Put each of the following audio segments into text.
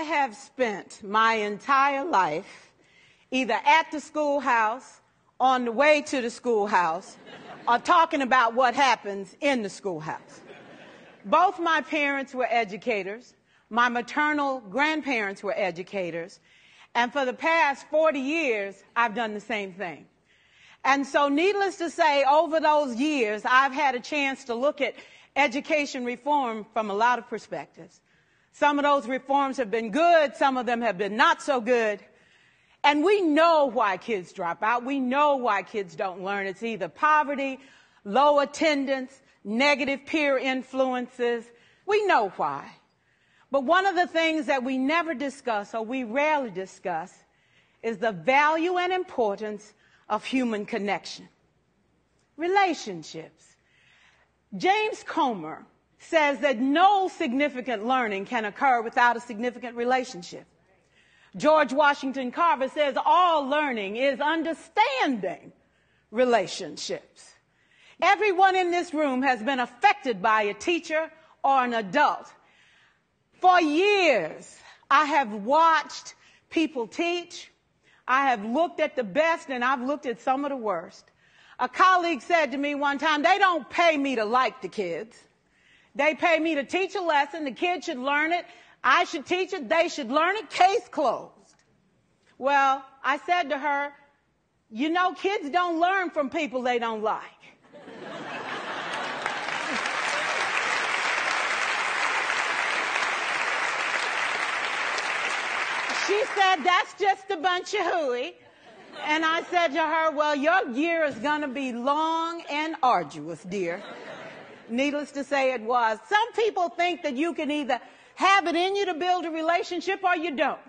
have spent my entire life either at the schoolhouse, on the way to the schoolhouse, or talking about what happens in the schoolhouse. Both my parents were educators. My maternal grandparents were educators. And for the past 40 years, I've done the same thing. And so needless to say, over those years, I've had a chance to look at education reform from a lot of perspectives. Some of those reforms have been good. Some of them have been not so good. And we know why kids drop out. We know why kids don't learn. It's either poverty, low attendance, negative peer influences. We know why. But one of the things that we never discuss, or we rarely discuss, is the value and importance of human connection. Relationships. James Comer says that no significant learning can occur without a significant relationship. George Washington Carver says all learning is understanding relationships. Everyone in this room has been affected by a teacher or an adult. For years, I have watched people teach. I have looked at the best and I've looked at some of the worst. A colleague said to me one time, they don't pay me to like the kids. They pay me to teach a lesson. The kids should learn it. I should teach it. They should learn it. Case closed. Well, I said to her, you know, kids don't learn from people they don't like. She said, that's just a bunch of hooey. And I said to her, well, your year is going to be long and arduous, dear. Needless to say, it was. Some people think that you can either have it in you to build a relationship or you don't.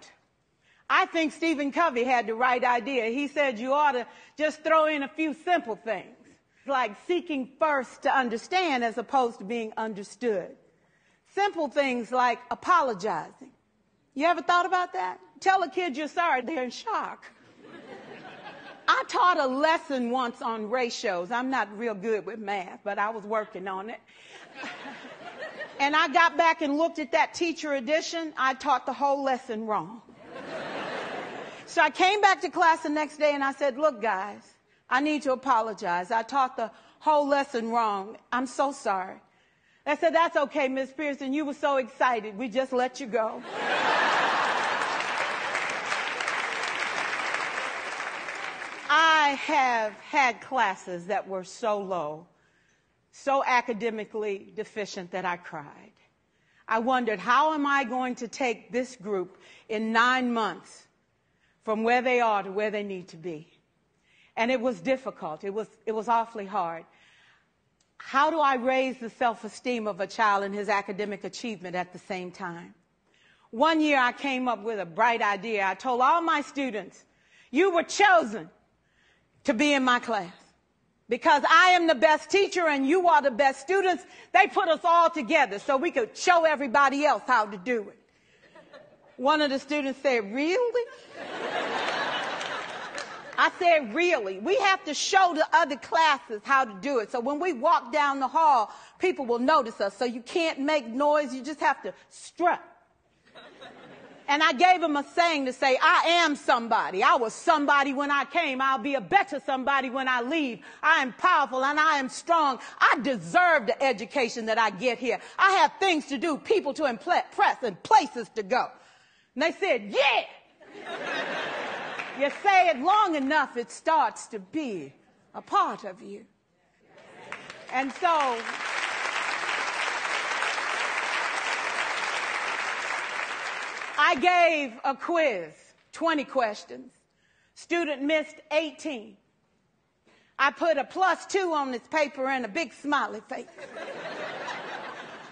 I think Stephen Covey had the right idea. He said you ought to just throw in a few simple things, like seeking first to understand as opposed to being understood. Simple things like apologizing. You ever thought about that? Tell a kid you're sorry, they're in shock. I taught a lesson once on ratios. I'm not real good with math, but I was working on it. And I got back and looked at that teacher edition. I taught the whole lesson wrong. So I came back to class the next day and I said, look, guys, I need to apologize. I taught the whole lesson wrong. I'm so sorry. They said, that's okay, Miss Pearson. You were so excited. We just let you go. I have had classes that were so low, so academically deficient that I cried. I wondered, how am I going to take this group in 9 months from where they are to where they need to be? And it was difficult. It was awfully hard. How do I raise the self-esteem of a child and his academic achievement at the same time? One year I came up with a bright idea. I told all my students, you were chosen to be in my class. Because I am the best teacher and you are the best students, they put us all together so we could show everybody else how to do it. One of the students said, really? I said, really? We have to show the other classes how to do it. So when we walk down the hall, people will notice us. So you can't make noise, you just have to strut. And I gave him a saying to say, I am somebody. I was somebody when I came. I'll be a better somebody when I leave. I am powerful and I am strong. I deserve the education that I get here. I have things to do, people to impress, and places to go. And they said, yeah. You say it long enough, it starts to be a part of you. And so I gave a quiz, 20 questions. Student missed 18. I put a +2 on this paper and a big smiley face.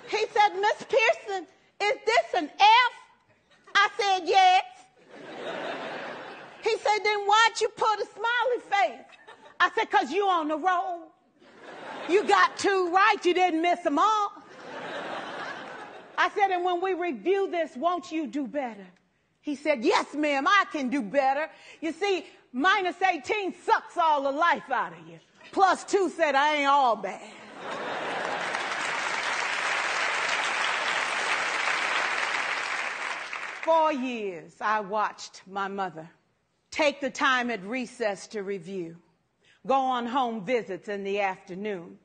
He said, Miss Pearson, is this an F? I said, yes. He said, then why'd you put a smiley face? I said, because you on the roll. You got 2 right, you didn't miss them all. I said, and when we review this, won't you do better? He said, yes, ma'am, I can do better. You see, -18 sucks all the life out of you. +2 said, I ain't all bad. 4 years, I watched my mother take the time at recess to review, go on home visits in the afternoon,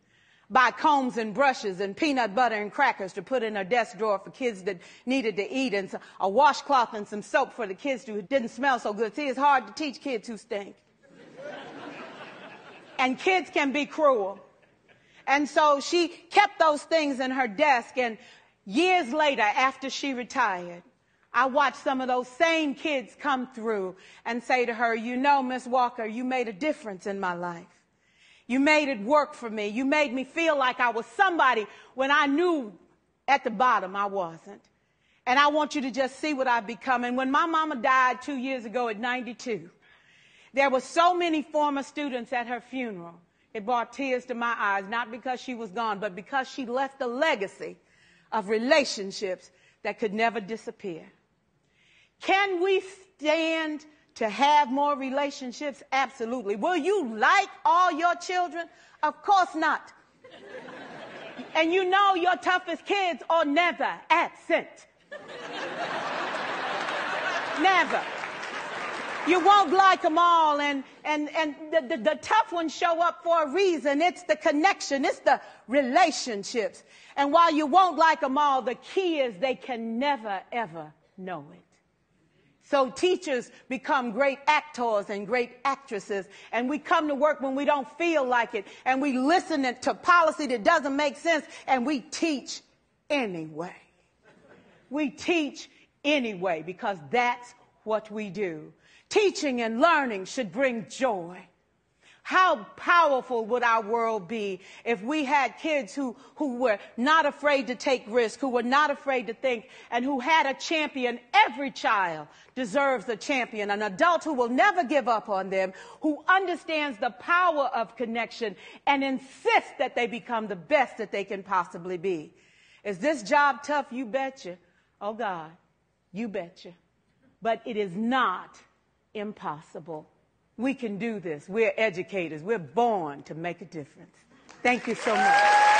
buy combs and brushes and peanut butter and crackers to put in her desk drawer for kids that needed to eat, and a washcloth and some soap for the kids who didn't smell so good. See, it's hard to teach kids who stink. And kids can be cruel. And so she kept those things in her desk, and years later, after she retired, I watched some of those same kids come through and say to her, you know, Miss Walker, you made a difference in my life. You made it work for me. You made me feel like I was somebody when I knew at the bottom I wasn't. And I want you to just see what I've become. And when my mama died 2 years ago at 92, there were so many former students at her funeral. It brought tears to my eyes, not because she was gone, but because she left a legacy of relationships that could never disappear. Can we stand to have more relationships? Absolutely. Will you like all your children? Of course not. And you know your toughest kids are never absent. Never. You won't like them all, and the tough ones show up for a reason. It's the connection. It's the relationships. And while you won't like them all, the key is they can never, ever know it. So teachers become great actors and great actresses, and we come to work when we don't feel like it, and we listen to policy that doesn't make sense, and we teach anyway. We teach anyway because that's what we do. Teaching and learning should bring joy. How powerful would our world be if we had kids who were not afraid to take risks, who were not afraid to think, and who had a champion? Every child deserves a champion, an adult who will never give up on them, who understands the power of connection and insists that they become the best that they can possibly be. Is this job tough? You betcha. Oh, God, you betcha. But it is not impossible. We can do this. We're educators. We're born to make a difference. Thank you so much.